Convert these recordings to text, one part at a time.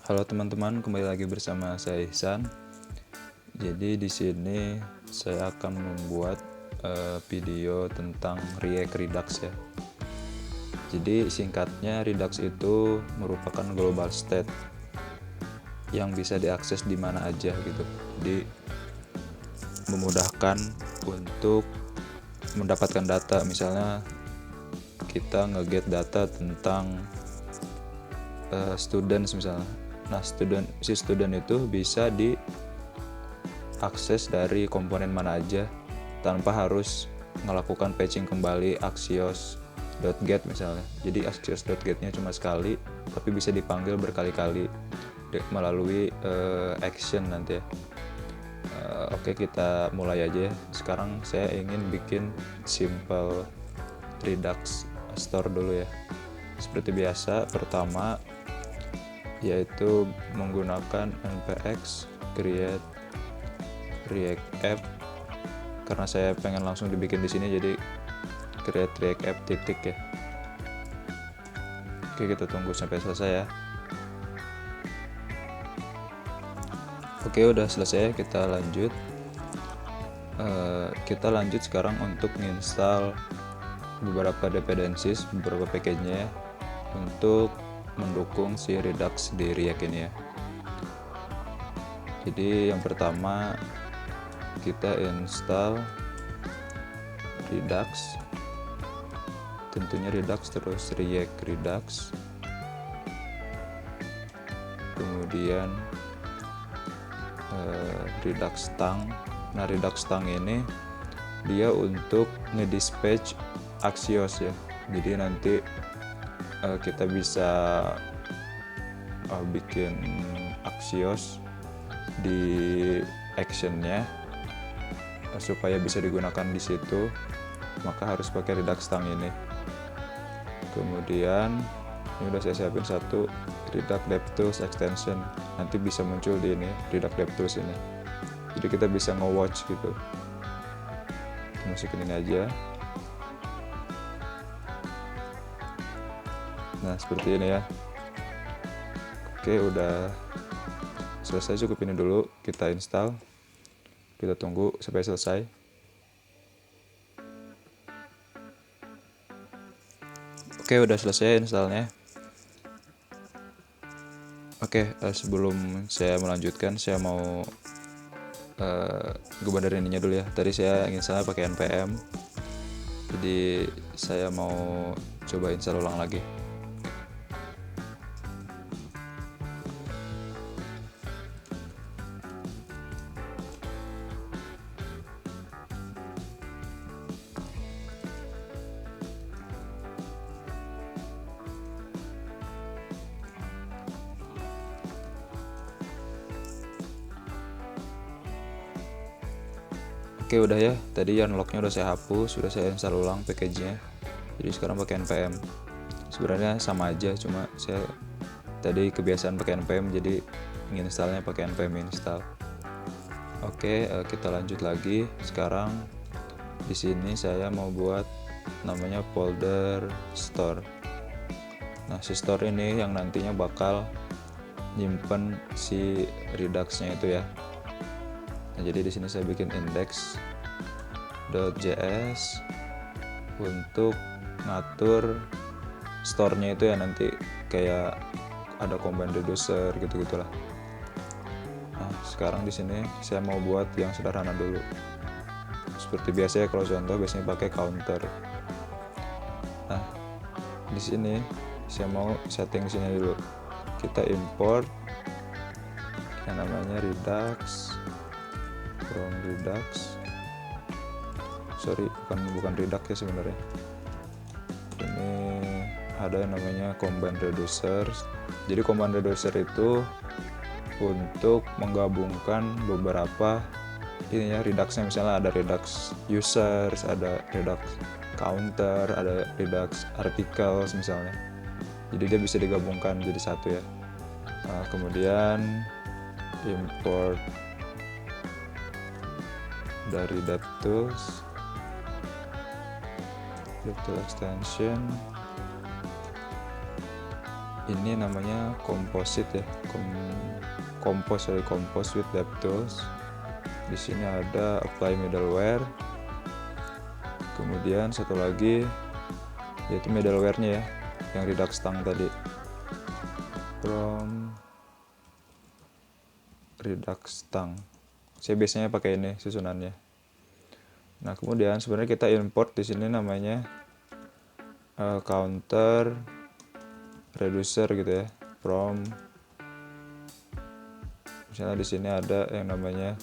Halo teman-teman, kembali lagi bersama saya Ihsan. Jadi di sini saya akan membuat video tentang React Redux ya. Jadi singkatnya Redux itu merupakan global state yang bisa diakses di mana aja gitu. Jadi memudahkan untuk mendapatkan data, misalnya kita nge-get data tentang students misalnya. Nah, si student itu bisa diakses dari komponen mana aja tanpa harus melakukan patching kembali axios.get misalnya. Jadi axios.get-nya cuma sekali, tapi bisa dipanggil berkali-kali melalui action nanti ya. Oke, kita mulai aja. Sekarang saya ingin bikin simple Redux store dulu ya. Seperti biasa, pertama yaitu menggunakan npx create react app, karena saya pengen langsung dibikin di sini, jadi create react app titik ya. Oke, kita tunggu sampai selesai ya. Oke, udah selesai, kita lanjut. Kita lanjut sekarang untuk install beberapa dependencies, beberapa package-nya untuk mendukung si Redux di React ini ya. Jadi yang pertama kita install Redux, tentunya Redux terus React Redux, kemudian Redux Tang. Nah, Redux Tang ini dia untuk ngedispatch Axios ya. Jadi nanti kita bisa bikin Axios di actionnya supaya bisa digunakan di situ, maka harus pakai Redux Tang ini. Kemudian ini udah saya siapin satu Redux DevTools extension, nanti bisa muncul di ini Redux DevTools ini. Jadi kita bisa nge-watch gitu. Masukin ini aja. Nah, seperti ini ya. Oke, udah selesai, cukup ini dulu, kita install. Kita tunggu sampai selesai. Oke, udah selesai installnya. Oke, sebelum saya melanjutkan, saya mau ngebenerin ininya dulu ya. Tadi saya install pakai npm, jadi saya mau coba install ulang lagi. Oke, udah ya, tadi unlocknya udah saya hapus, sudah saya install ulang package-nya. Jadi sekarang pakai npm. Sebenarnya sama aja, cuma saya tadi kebiasaan pakai npm, jadi ingin installnya pakai npm install. Oke, kita lanjut lagi. Sekarang di sini saya mau buat namanya folder store. Nah, si store ini yang nantinya bakal nyimpen si Redux-nya itu ya. Nah, jadi di sini saya bikin index.js untuk ngatur store-nya itu ya, nanti kayak ada command reducer gitu-gitulah. Nah, sekarang di sini saya mau buat yang sederhana dulu. Seperti biasa ya, kalau contoh biasanya pakai counter. Nah, di sini saya mau setting sini dulu. Kita import yang namanya Redux from Redux. Sorry, bukan Redux ya sebenarnya. Ini ada yang namanya command reducer. Jadi command reducer itu untuk menggabungkan beberapa ini ya Redux-nya, misalnya ada Redux users, ada Redux counter, ada Redux articles misalnya. Jadi dia bisa digabungkan jadi satu ya. Nah, kemudian import dari DevTools extension. ini namanya composite ya, compose with DevTools. Di sini ada apply middleware, kemudian satu lagi yaitu middleware-nya ya, yang Redux Tang tadi, from Redux Tang. Saya biasanya pakai ini susunannya. Nah, kemudian sebenarnya kita import di sini namanya counter reducer gitu ya, from, misalnya di sini ada yang namanya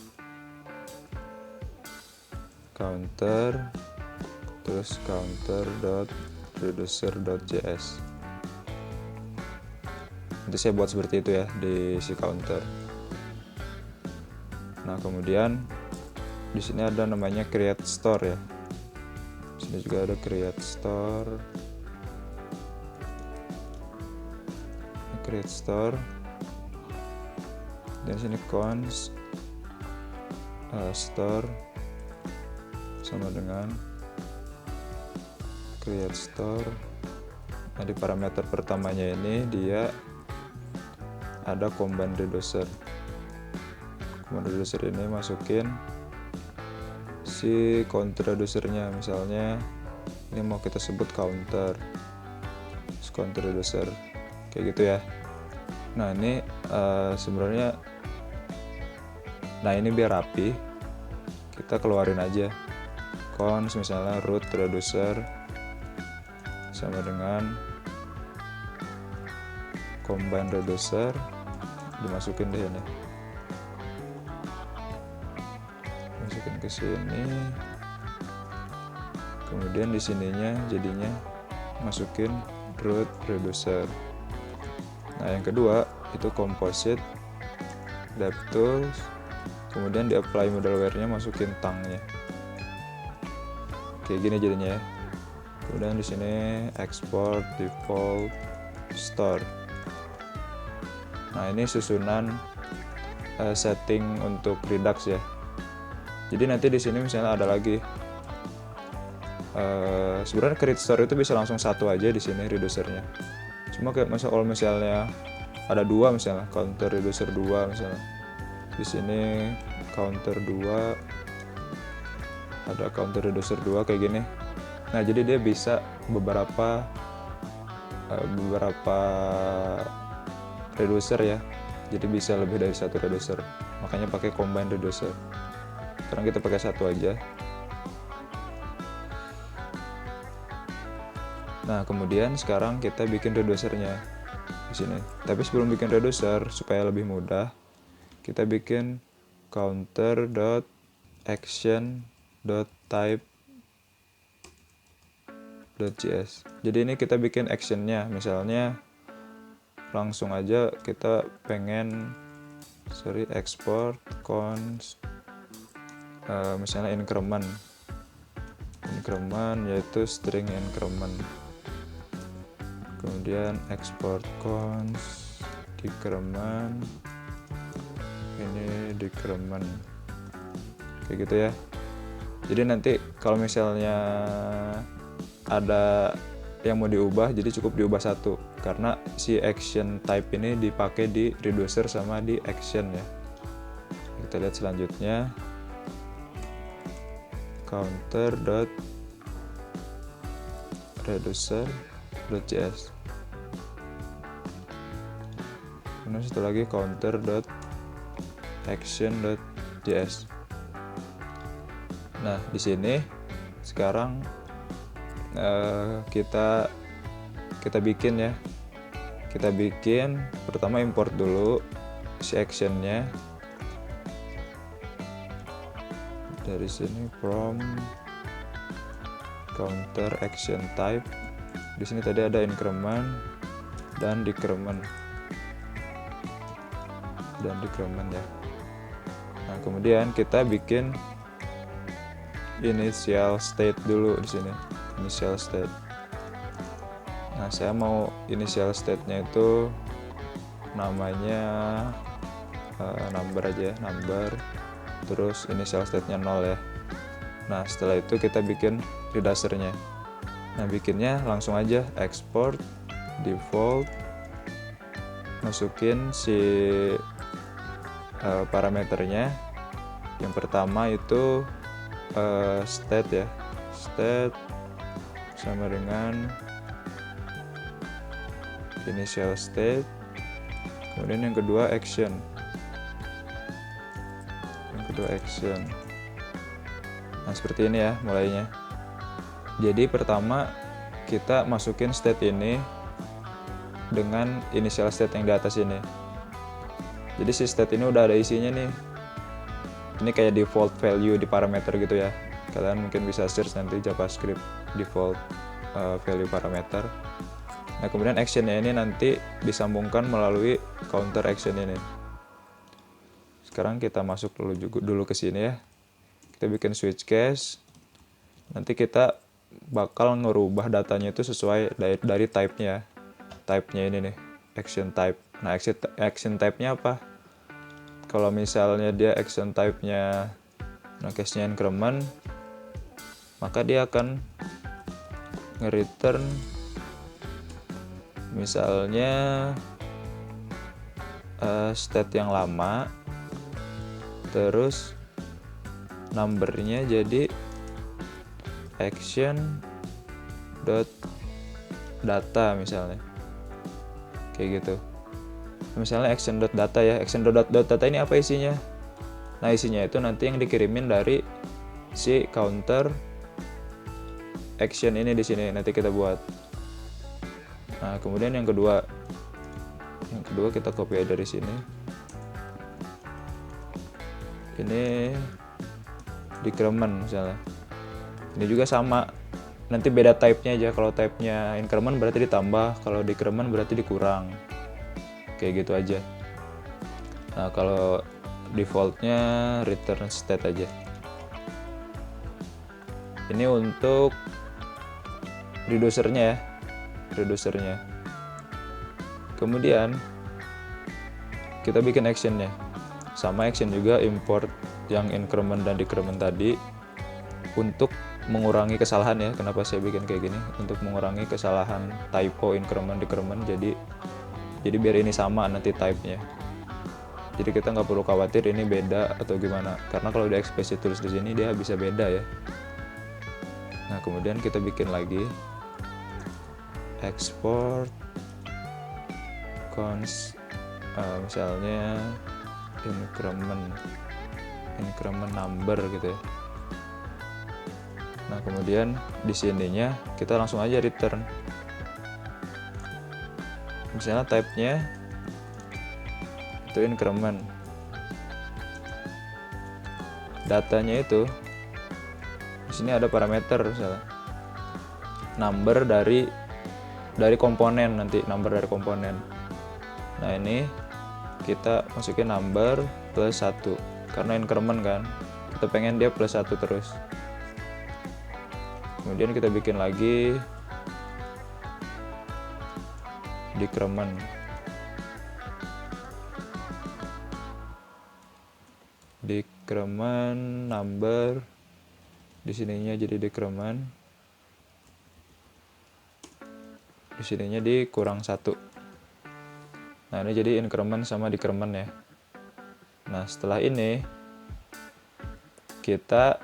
counter terus counter.reducer.js. Nanti saya buat seperti itu ya di si counter. Nah, kemudian di sini ada namanya create store ya. Di sini juga ada create store. Create store. Dan sini const store sama dengan create store. Nah, di parameter pertamanya ini dia ada combine reducer. Combine reducer ini masukin si counter reducernya, misalnya ini mau kita sebut counter reducer kayak gitu ya. Nah, ini sebenarnya, nah ini biar rapi kita keluarin aja const misalnya root reducer sama dengan combine reducer, dimasukin deh ini, masukin ke sini, kemudian di sininya jadinya masukin root reducer. Nah, yang kedua itu composite DevTools, kemudian di apply middleware-nya masukin tangnya kayak gini jadinya ya. Kemudian di sini export default store. Nah, ini susunan setting untuk Redux ya. Jadi nanti di sini misalnya ada lagi sebenarnya create store itu bisa langsung satu aja di sini reducernya. Cuma kayak kalau misalnya ada dua, misalnya counter reducer 2 misalnya. Di sini counter 2, ada counter reducer 2 kayak gini. Nah, jadi dia bisa beberapa reducer ya. Jadi bisa lebih dari satu reducer. Makanya pakai combine reducer. Sekarang kita pakai satu aja. Nah, kemudian sekarang kita bikin reducernya di sini. Tapi sebelum bikin reducer, supaya lebih mudah, kita bikin counter.action.type.js. Jadi ini kita bikin actionnya, misalnya langsung aja kita pengen export const misalnya increment yaitu string increment, kemudian export const decrement, ini decrement kayak gitu ya. Jadi nanti kalau misalnya ada yang mau diubah, jadi cukup diubah satu, karena si action type ini dipakai di reducer sama di action ya. Kita lihat selanjutnya, counter.reducer.js. Kemudian satu lagi counter.action.js. Nah, di sini sekarang kita bikin ya. Kita bikin pertama import dulu si actionnya dari sini from counter action type. Di sini tadi ada increment dan decrement ya. Nah, kemudian kita bikin initial state dulu di sini, initial state. Nah, saya mau initial state-nya itu namanya number aja, number, terus initial state-nya 0 ya. Nah, setelah itu kita bikin reducer-nya. Nah, bikinnya langsung aja export default masukin si parameternya. Yang pertama itu state ya, state sama dengan initial state. Kemudian yang kedua action, nah seperti ini ya mulainya. Jadi pertama kita masukin state ini dengan initial state yang di atas ini. Jadi si state ini udah ada isinya nih. Ini kayak default value di parameter gitu ya. Kalian mungkin bisa search nanti JavaScript default value parameter. Nah kemudian actionnya ini nanti disambungkan melalui counter action ini. Sekarang kita masuk dulu ke sini ya. Kita bikin switch case. Nanti kita bakal ngerubah datanya itu sesuai dari type-nya. Type-nya ini nih, action type. Nah action type-nya apa? Kalau misalnya dia action type-nya case-nya increment, maka dia akan nge-return misalnya state yang lama, terus numbernya jadi action dot data misalnya, kayak gitu. Misalnya action dot data ya, action dot data ini apa isinya? Nah isinya itu nanti yang dikirimin dari si counter action ini di sini nanti kita buat. Nah kemudian yang kedua kita copy dari sini. Ini decrement misalnya. Ini juga sama. Nanti beda type-nya aja. Kalau type-nya increment berarti ditambah, kalau decrement berarti dikurang. Kayak gitu aja. Nah kalau defaultnya return state aja. Ini untuk reducernya ya, reducernya. Kemudian kita bikin actionnya. Sama action juga import yang increment dan decrement tadi untuk mengurangi kesalahan ya. Kenapa saya bikin kayak gini? Untuk mengurangi kesalahan typo increment decrement. Jadi biar ini sama nanti type-nya. Jadi kita nggak perlu khawatir ini beda atau gimana. Karena kalau di explicit tulis di sini dia bisa beda ya. Nah kemudian kita bikin lagi export misalnya increment number gitu ya. Nah kemudian di sininya kita langsung aja return. Misalnya type-nya itu increment. Datanya itu di sini ada parameter misalnya number dari komponen, nanti number dari komponen. Nah ini kita masukin number plus 1 karena increment kan, kita pengen dia plus 1 terus. Kemudian kita bikin lagi decrement. Decrement number di sininya jadi decrement. Di sininya dikurang 1. Nah, ini jadi increment sama decrement ya. Nah, setelah ini kita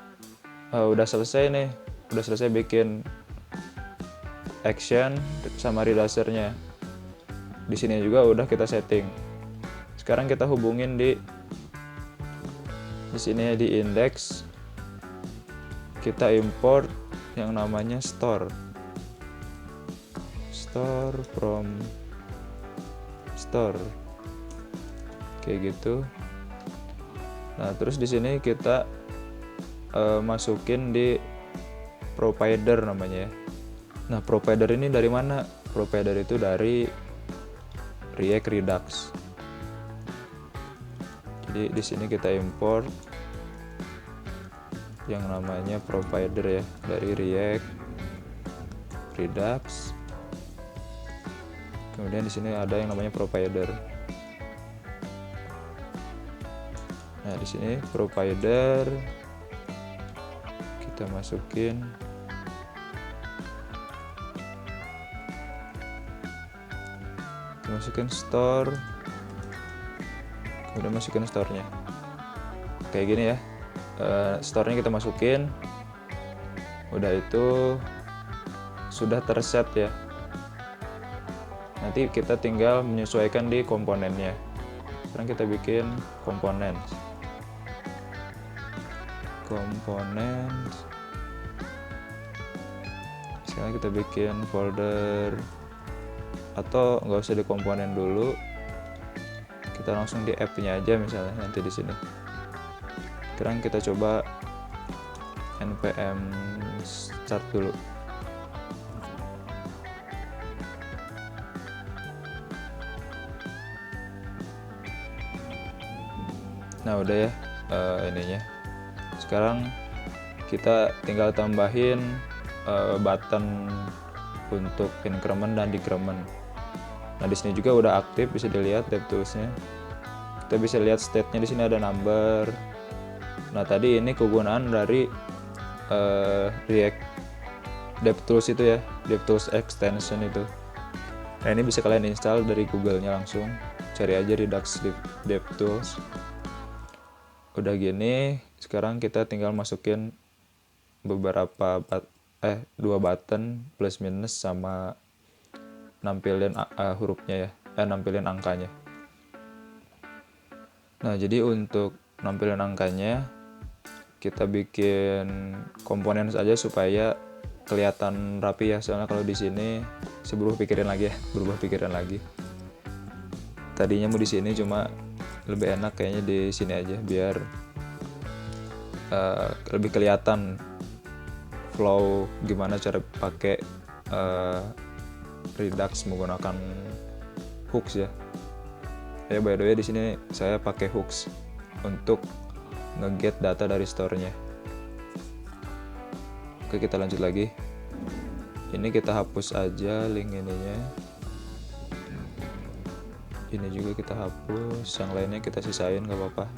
udah selesai nih. Udah selesai bikin action sama reducernya. Di sini juga udah kita setting. Sekarang kita hubungin di sini di index. Kita import yang namanya store from store. Kayak gitu. Nah, terus di sini kita masukin di provider namanya ya. Nah, provider ini dari mana? Provider itu dari React Redux. Jadi di sini kita import yang namanya provider ya dari React Redux. Kemudian di sini ada yang namanya provider. Nah, di sini provider kita masukin masukin store, kemudian masukin store-nya kayak gini ya. Store-nya kita masukin, udah itu sudah terset ya. Nanti kita tinggal menyesuaikan di komponennya. Sekarang kita bikin komponen. Sekarang kita bikin folder, atau nggak usah di komponen dulu, kita langsung di app-nya aja misalnya nanti di sini. Sekarang kita coba npm start dulu. Nah udah ya ininya. Sekarang kita tinggal tambahin button untuk increment dan decrement. Nah di sini juga udah aktif, bisa dilihat DevTools-nya. Kita bisa lihat state-nya, di sini ada number. Nah tadi ini kegunaan dari React DevTools itu ya, DevTools extension itu. Nah ini bisa kalian install dari Google-nya langsung, cari aja Redux DevTools. Udah gini, sekarang kita tinggal masukin beberapa dua button plus minus sama nampilin hurufnya ya, nampilin angkanya. Nah jadi untuk nampilin angkanya kita bikin komponen saja supaya kelihatan rapi ya, soalnya kalau di sini saya berubah pikiran lagi. Tadinya mau di sini, cuma lebih enak kayaknya di sini aja biar lebih kelihatan flow gimana cara pakai Redux menggunakan hooks ya. Ya by the way di sini saya pakai hooks untuk nge-get data dari store-nya. Oke, kita lanjut lagi. Ini kita hapus aja link ininya. Ini juga kita hapus, yang lainnya kita sisain gak apa-apa.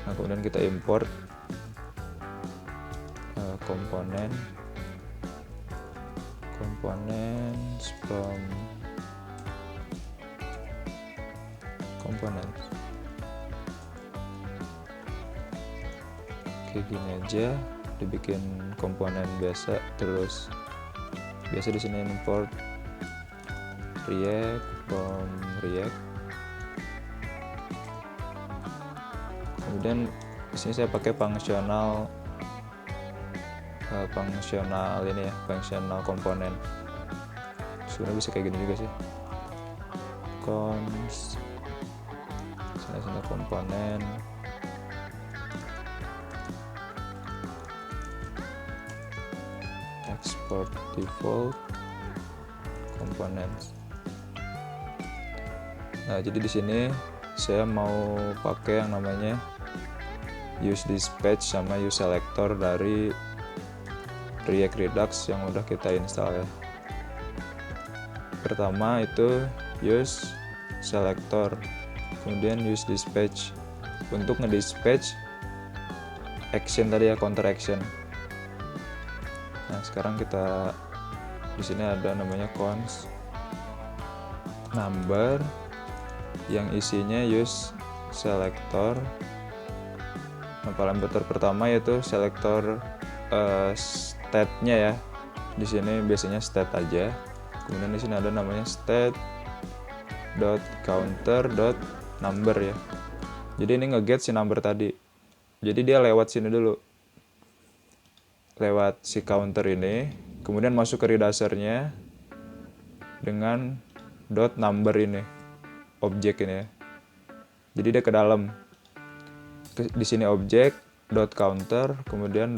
Nah kemudian kita import komponen from components. Kayak gini aja, dibikin komponen biasa. Terus biasa di sini import React from React. Kemudian di sini saya pakai fungsional ini ya, fungsional komponen. Sebenarnya bisa kayak gini juga sih. Sini komponen. Export default components. Nah, jadi di sini saya mau pakai yang namanya use dispatch sama use selector dari React Redux yang udah kita install ya. Pertama itu use selector, kemudian use dispatch untuk ngedispatch action tadi ya, counter action. Nah, sekarang kita di sini ada namanya const number yang isinya use selector. Nah, parameter pertama yaitu selector state-nya ya. Di sini biasanya state aja. Kemudian di sini ada namanya state.counter.number ya. Jadi ini nge-get si number tadi. Jadi dia lewat sini dulu. Lewat si counter ini, kemudian masuk ke Reducer-nya dengan .number ini. Objek ini ya. Jadi dia ke dalam. Di sini objek .counter kemudian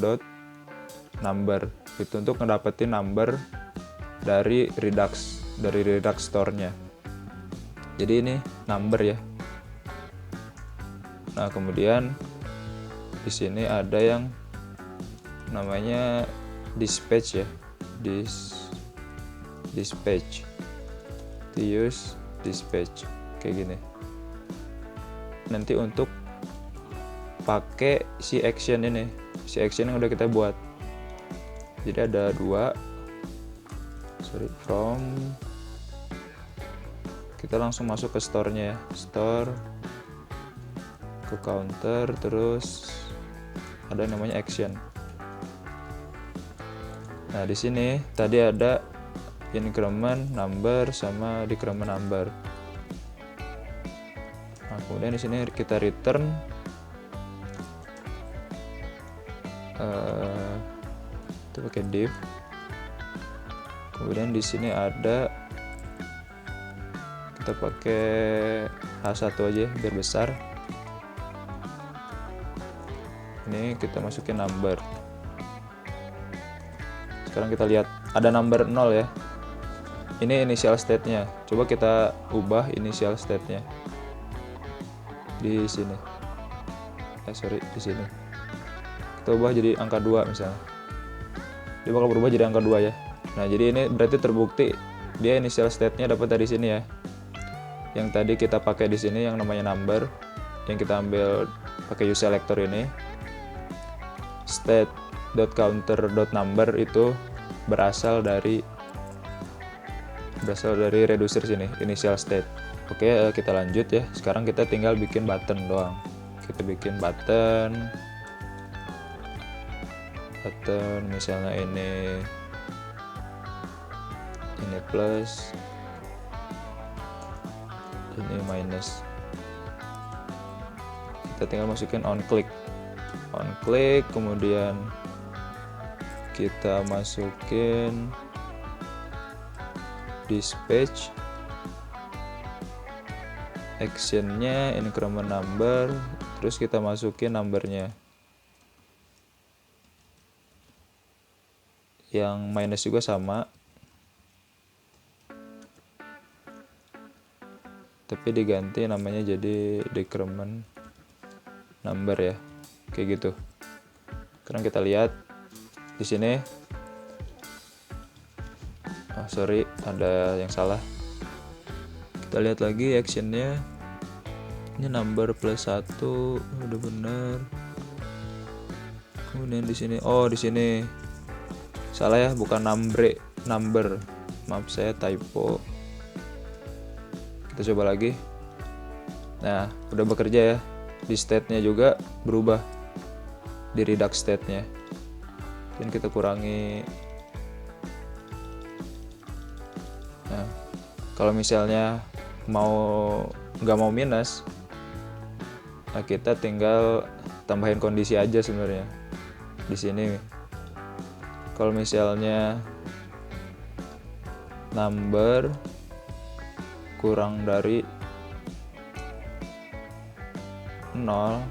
.number. Itu untuk ngedapetin number dari Redux store-nya. Jadi ini number ya. Nah, kemudian di sini ada yang namanya dispatch ya. Dispatch. To use dispatch kayak gini. Nanti untuk pakai si action ini, si action yang udah kita buat. Jadi ada dua, from kita langsung masuk ke store-nya ya. Store, ke counter, terus ada yang namanya action. Nah, di sini tadi ada increment number sama decrement number. Nah, kemudian di sini kita return itu pakai div. Kemudian di sini ada, kita pakai H1 aja biar besar. Ini kita masukin number. Sekarang kita lihat ada number 0 ya. Ini initial state-nya. Coba kita ubah initial state-nya di sini. Di sini. Kita ubah jadi angka 2 misalnya. Dia bakal berubah jadi angka 2 ya. Nah, jadi ini berarti terbukti dia initial state-nya dapat dari sini ya. Yang tadi kita pakai di sini yang namanya number, yang kita ambil pakai uselector ini. State.counter.number itu berasal dari reducer sini, initial state. Oke, kita lanjut ya. Sekarang kita tinggal bikin button doang. Kita bikin button misalnya ini plus, ini minus. Kita tinggal masukin on click, kemudian kita masukin dispatch, actionnya increment number, terus kita masukin numbernya. Yang minus juga sama, tapi diganti namanya jadi decrement number ya, kayak gitu. Sekarang kita lihat di sini. Sorry, ada yang salah. Kita lihat lagi actionnya. Ini number plus 1 udah bener. Kemudian di sini, di sini salah ya, bukan number. Maaf, saya typo. Kita coba lagi. Nah, udah bekerja ya. Di state-nya juga berubah, di redux state-nya. Dan kita kurangi. Nah, kalau misalnya nggak mau minus, nah kita tinggal tambahin kondisi aja sebenarnya di sini. Kalau misalnya number kurang dari 0,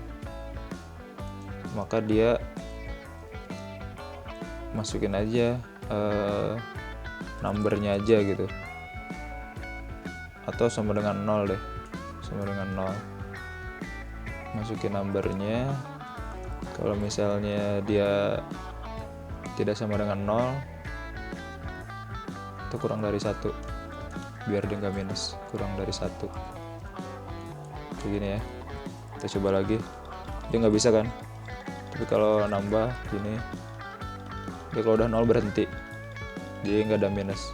maka dia masukin aja numbernya aja gitu, atau sama dengan 0 deh, sama dengan 0. Masukin numbernya. Kalau misalnya dia tidak sama dengan 0, itu kurang dari 1, biar dia nggak minus. Kurang dari 1 begini ya. Kita coba lagi. Dia nggak bisa kan, tapi kalau nambah gini, dia kalau udah 0 berhenti, jadi nggak ada minus.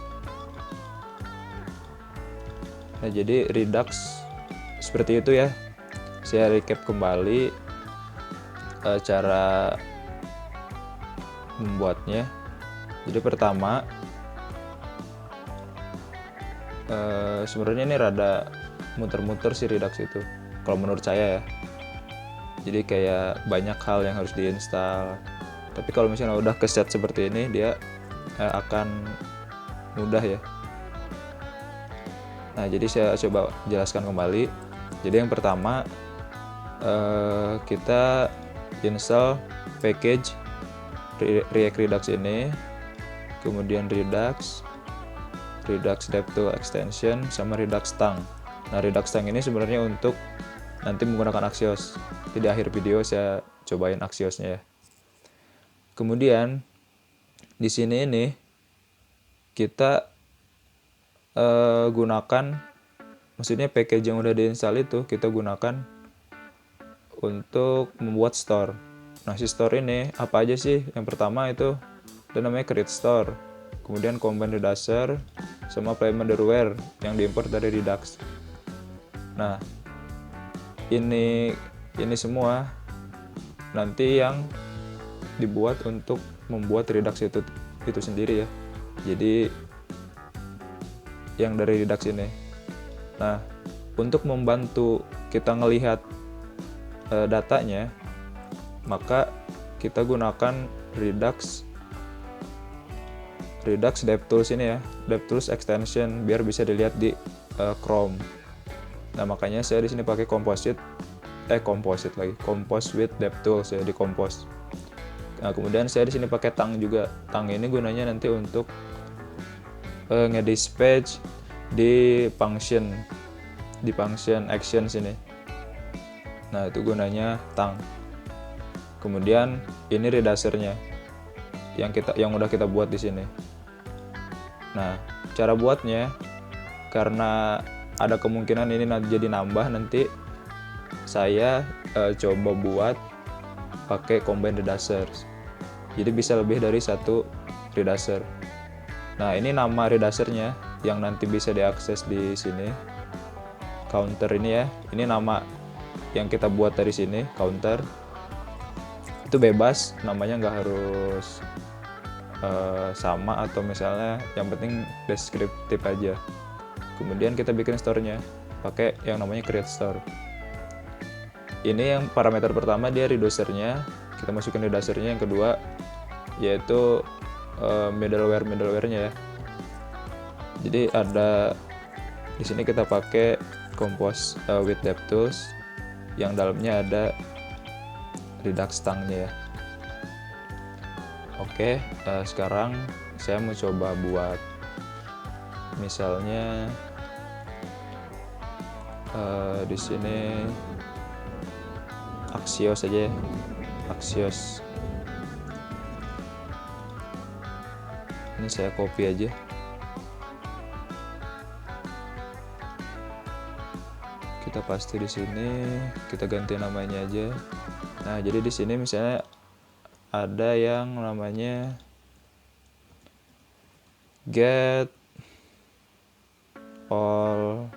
Nah, jadi redux seperti itu ya. Saya recap kembali cara membuatnya. Jadi pertama, sebenarnya ini rada muter-muter si redux itu, kalau menurut saya ya. Jadi kayak banyak hal yang harus diinstal. Tapi kalau misalnya udah keset seperti ini, dia akan mudah ya. Nah, jadi saya coba jelaskan kembali. Jadi yang pertama, kita install package React Redux ini, kemudian Redux DevTools extension, sama Redux Tang. Nah, Redux Tang ini sebenarnya untuk nanti menggunakan Axios. Di akhir video saya cobain Axiosnya ya. Kemudian di sini ini kita gunakan, maksudnya package yang udah diinstal itu kita gunakan untuk membuat store. Nah, si store ini apa aja sih? Yang pertama itu namanya create store, kemudian combine reducer, sama playMotherware yang diimport dari Redux. Nah, ini semua nanti yang dibuat untuk membuat Redux itu sendiri ya. Jadi yang dari Redux ini. Nah, untuk membantu kita ngelihat datanya, maka kita gunakan Redux DevTools ini ya, DevTools extension biar bisa dilihat di Chrome. Nah, makanya saya di sini pakai Compose with DevTools ya, di Compose. Nah, kemudian saya di sini pakai Tang juga. Tang ini gunanya nanti untuk ngedispatch di function actions ini. Nah, itu gunanya Tang. Kemudian ini Reducer-nya yang udah kita buat di sini. Nah, cara buatnya, karena ada kemungkinan ini jadi nambah, nanti saya coba buat pakai combine reducer. Jadi bisa lebih dari satu reducer. Nah, ini nama reducernya yang nanti bisa diakses di sini. Counter ini ya, ini nama yang kita buat dari sini, counter. Itu bebas, namanya nggak harus sama, atau misalnya yang penting deskriptif aja. Kemudian kita bikin store-nya pakai yang namanya create store. Ini yang parameter pertama, dia reducer-nya, kita masukin reducer-nya. Yang kedua yaitu middleware-nya ya. Jadi ada di sini kita pakai Compose with DevTools yang dalamnya ada Redux Tang-nya ya. Oke, sekarang saya mau coba buat misalnya di sini Axios aja ya. Axios. Ini saya copy aja. Kita paste di sini, kita ganti namanya aja. Nah, jadi di sini misalnya ada yang namanya get all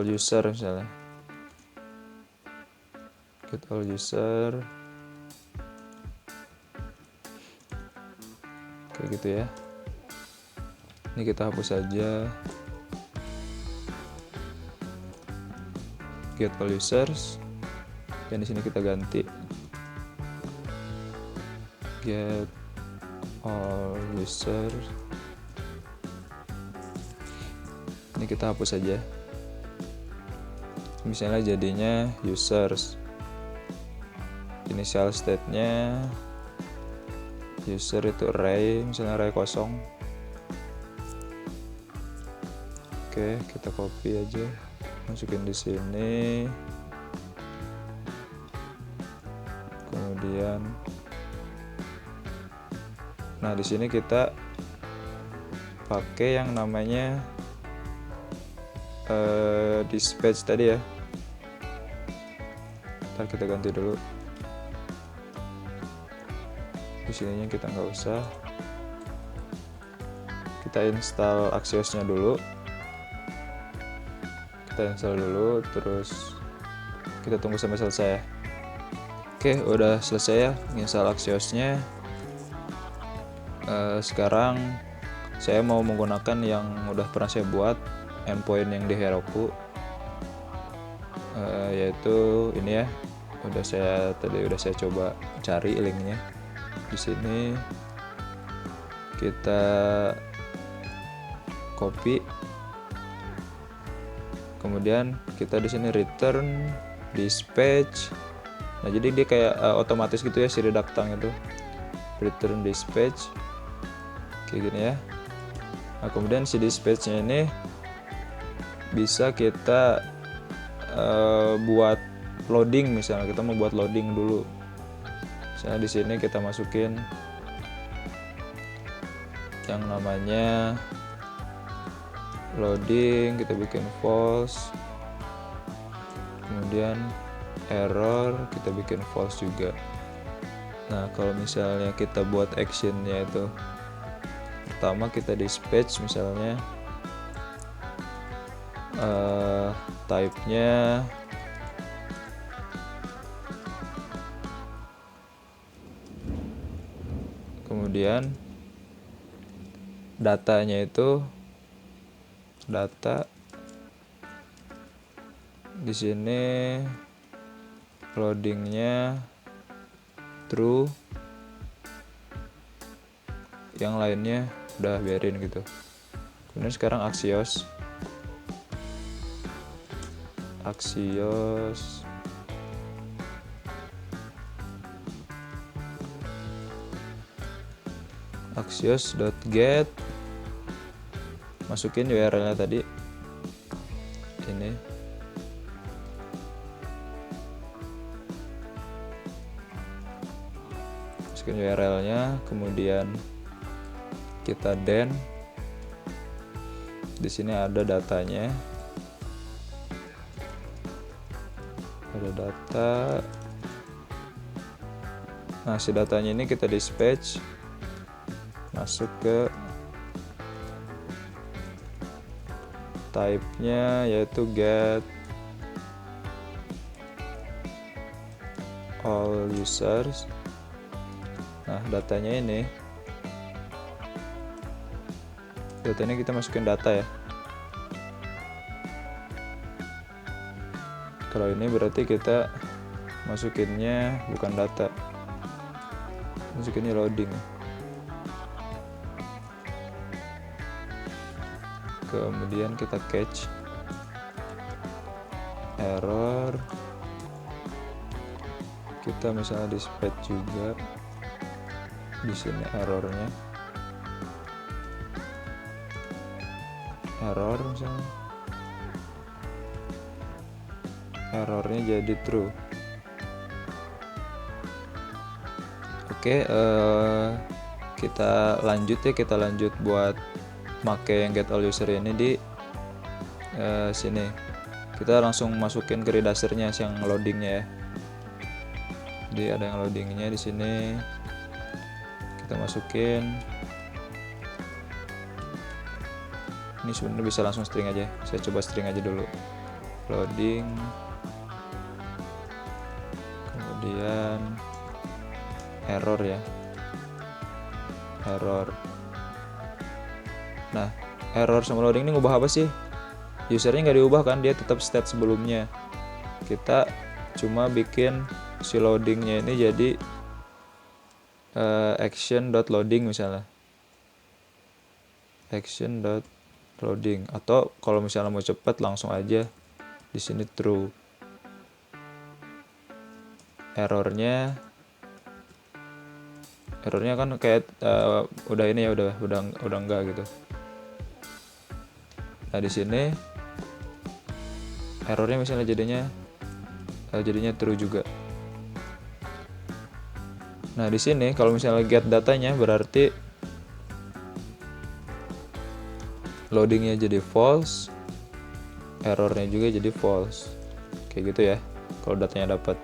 user misalnya. Get all user. Kayak gitu ya. Ini kita hapus saja. Get all users. Dan di sini kita ganti get all user. Ini kita hapus saja. Misalnya jadinya users. Initial state-nya user itu array, misalnya array kosong. Oke, kita copy aja, masukin di sini. Kemudian nah, di sini kita pakai yang namanya dispatch tadi ya. Ntar kita ganti dulu. Di sininya kita nggak usah. Kita install Axios-nya dulu. Kita install dulu, terus kita tunggu sampai selesai. Oke, udah selesai ya install Axios-nya. Sekarang saya mau menggunakan yang udah pernah saya buat, endpoint yang di Heroku, yaitu ini ya. Tadi udah saya coba cari linknya. Di sini kita copy, kemudian kita di sini return dispatch. Nah, jadi dia kayak otomatis gitu ya si Redux Tang itu. Return dispatch kayak gini ya. Nah, kemudian si dispatch-nya ini bisa kita buat loading. Misalnya kita mau buat loading dulu. Misalnya di sini kita masukin yang namanya loading, kita bikin false. Kemudian error kita bikin false juga. Nah, kalau misalnya kita buat actionnya itu, pertama kita dispatch misalnya type-nya kemudian datanya itu data di sini loadingnya true, yang lainnya udah biarin gitu. Kemudian sekarang Axios Axios.get, masukin URL-nya tadi ini, masukin URL-nya, kemudian kita den. Di sini ada datanya, ada data. Nah, si datanya ini kita dispatch masuk ke type-nya, yaitu get all users. Nah, datanya ini kita masukin data ya. Kalau ini berarti kita masukinnya bukan data, masukinnya loading. Kemudian kita catch error, kita misalnya dispatch juga di sini errornya, error misalnya, errornya jadi true. Oke, kita lanjut buat make yang get all user ini di sini. Kita langsung masukin ke Redassernya yang loadingnya ya. Jadi ada yang loadingnya di sini, kita masukin. Ini sebenarnya bisa langsung string aja, saya coba string aja dulu. Loading, kemudian error ya, error. Nah, error sama loading ini ngubah apa sih? Usernya nggak diubah kan, dia tetap state sebelumnya. Kita cuma bikin si loadingnya ini jadi action.loading misalnya, action.loading, atau kalau misalnya mau cepat langsung aja di sini true. Errornya kan kayak udah ini ya, udah enggak gitu. Nah, di sini errornya misalnya jadinya true juga. Nah, di sini kalau misalnya get datanya berarti loadingnya jadi false, errornya juga jadi false, kayak gitu ya kalau datanya dapat.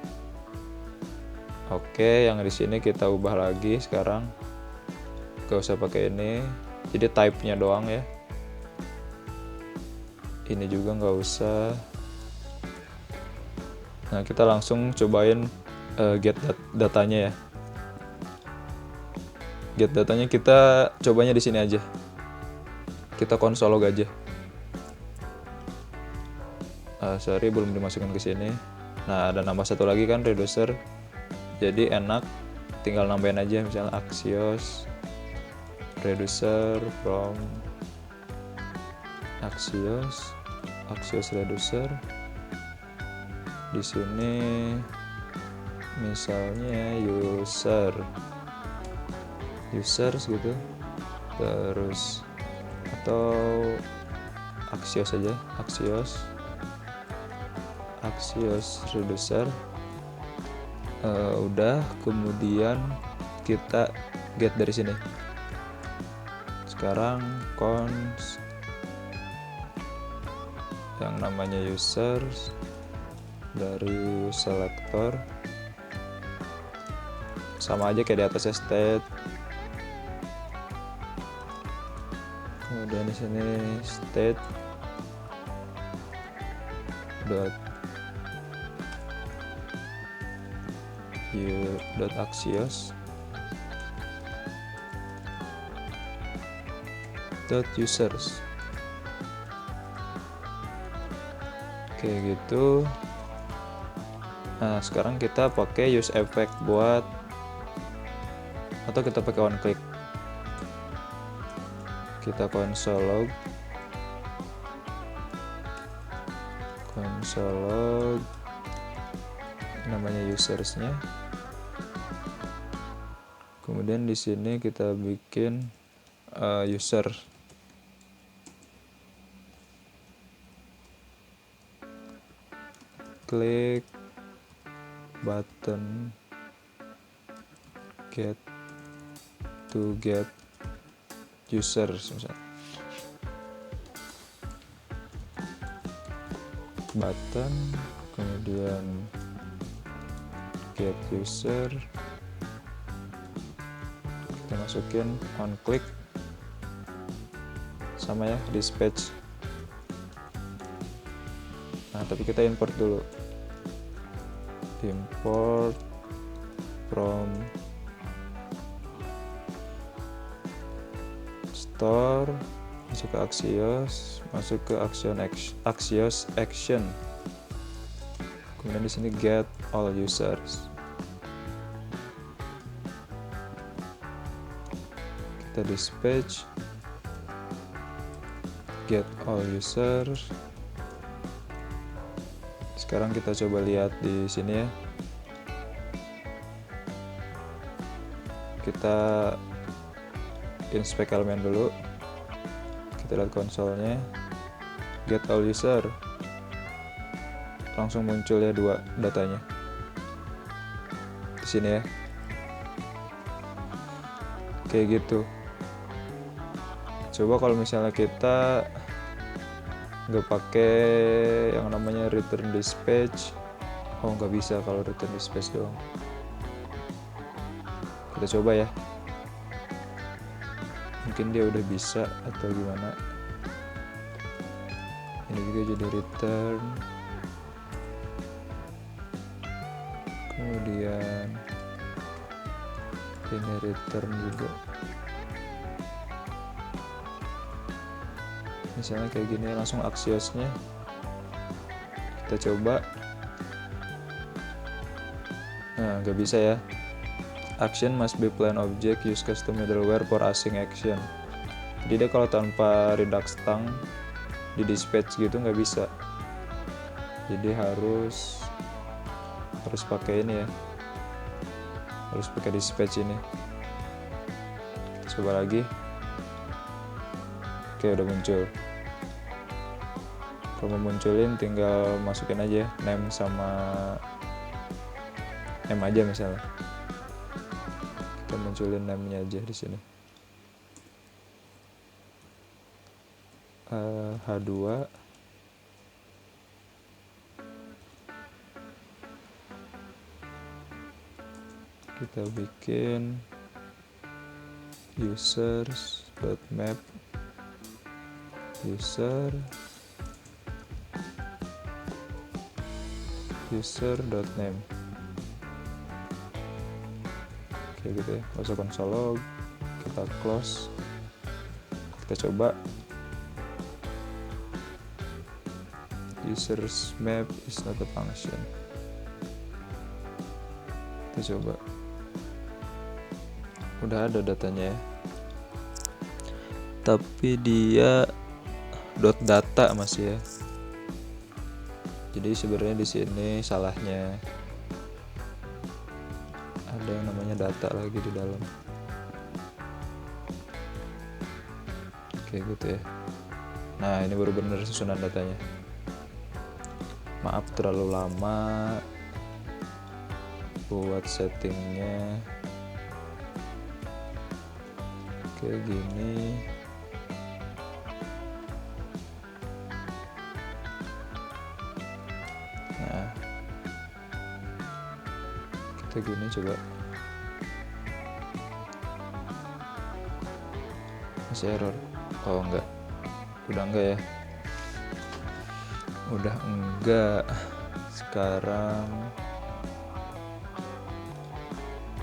Oke, yang di sini kita ubah lagi sekarang, gak usah pakai ini, jadi type-nya doang ya. Ini juga nggak usah. Nah, kita langsung cobain get datanya ya. Get datanya kita cobanya di sini aja. Kita konsol log aja. Sorry, belum dimasukkan ke sini. Nah, ada nambah satu lagi kan, reducer. Jadi enak, tinggal nambahin aja misalnya Axios reducer from Axios reducer. Di sini misalnya users gitu, terus atau Axios aja, Axios reducer. Udah, kemudian kita get dari sini. Sekarang cons yang namanya users dari selector, sama aja kayak di atasnya state. Kemudian di sini state axios users. Kayak gitu. Nah, sekarang kita pakai use effect buat, atau kita pakai one click. Kita console log namanya usersnya. Kemudian di sini kita bikin user. Klik button get users misalnya. Button, kemudian get user, kita masukin on click, sama ya dispatch. Nah, tapi kita import dulu, import from store, masuk ke Axios, masuk ke Axios action. Kemudian di sini get all users. Kita dispatch get all users. Sekarang kita coba lihat di sini ya. Kita inspect elemen dulu. Kita lihat konsolnya, get all user, langsung muncul ya 2 datanya di sini ya. Kayak gitu. Coba kalau misalnya kita nggak pakai yang namanya return dispatch, nggak bisa kalau return dispatch doang. Kita coba ya, mungkin dia udah bisa atau gimana. Ini juga jadi return, kemudian ini return juga. Misalnya kayak gini, langsung Axiosnya kita coba. Nah, nggak bisa ya. Action must be plain object, use custom middleware for async action. Jadi dia kalau tanpa Redux tang di dispatch gitu nggak bisa. Jadi harus pakai ini ya, harus pakai dispatch ini. Coba lagi. Oke, udah muncul. Kalau mau munculin tinggal masukin aja name sama name aja misalnya. Kita munculin name-nya aja di sini. H2 kita bikin users.map user.name. Kayak gitu ya. Masuk console log, kita close, kita coba. Users map is not a function. Kita coba. Udah ada datanya ya, tapi dia .data masih ya. Jadi sebenarnya di sini salahnya ada yang namanya data lagi di dalam. Kayak gitu ya. Nah, ini baru bener susunan datanya. Maaf terlalu lama buat settingnya. Kayak gini. Nah, kita gini coba. Masih error. Oh enggak, udah enggak ya. Udah enggak. Sekarang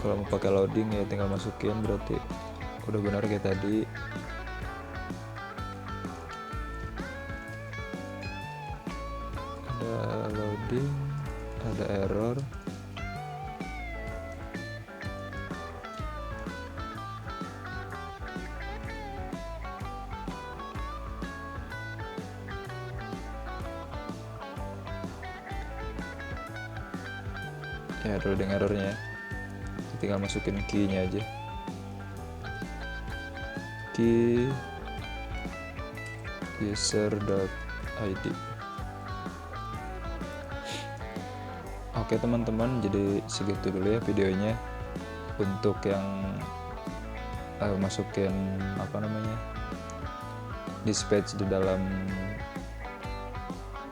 kalau mau pakai loading ya tinggal masukin, berarti udah benar kayak tadi. Ada loading, ada error. Ya ada loading errornya, tinggal masukin key-nya aja. Key user.id. Oke teman-teman, jadi segitu dulu ya videonya untuk yang masukin dispatch di dalam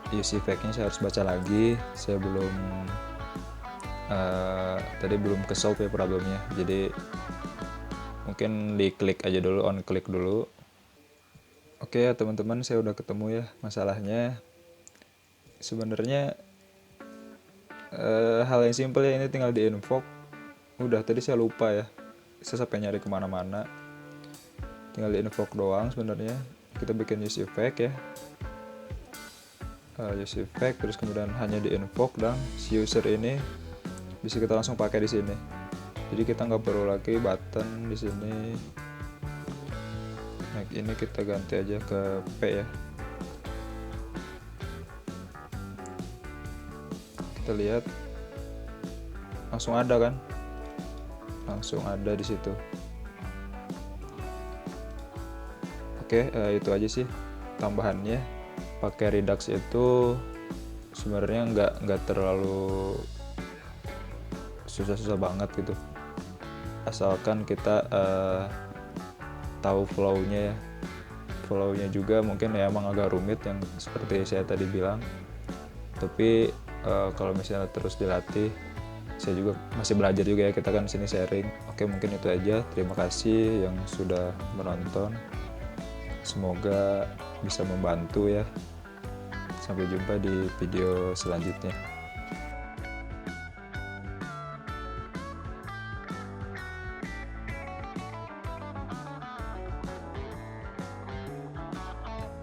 UC Effect-nya. Saya harus baca lagi, saya belum tadi belum ke solve ya problemnya, jadi mungkin diklik aja dulu, on klik dulu. Oke ya teman-teman, saya udah ketemu ya masalahnya. Sebenarnya hal yang simple ya, ini tinggal di invoke. Udah, tadi saya lupa ya, saya sampai nyari kemana-mana. Tinggal di invoke doang sebenarnya. Kita bikin use effect ya, use effect, terus kemudian hanya di invoke, dan si user ini bisa kita langsung pakai di sini. Jadi kita nggak perlu lagi button di sini. Nah, ini kita ganti aja ke P ya. Kita lihat langsung ada kan? Langsung ada di situ. Oke, itu aja sih tambahannya. Pakai Redux itu sebenarnya nggak terlalu susah-susah banget gitu, asalkan kita tahu flow-nya ya. Flow-nya juga mungkin ya emang agak rumit yang seperti saya tadi bilang, tapi kalau misalnya terus dilatih, saya juga masih belajar juga ya, kita kan sini sharing. Oke, mungkin itu aja. Terima kasih yang sudah menonton, semoga bisa membantu ya. Sampai jumpa di video selanjutnya.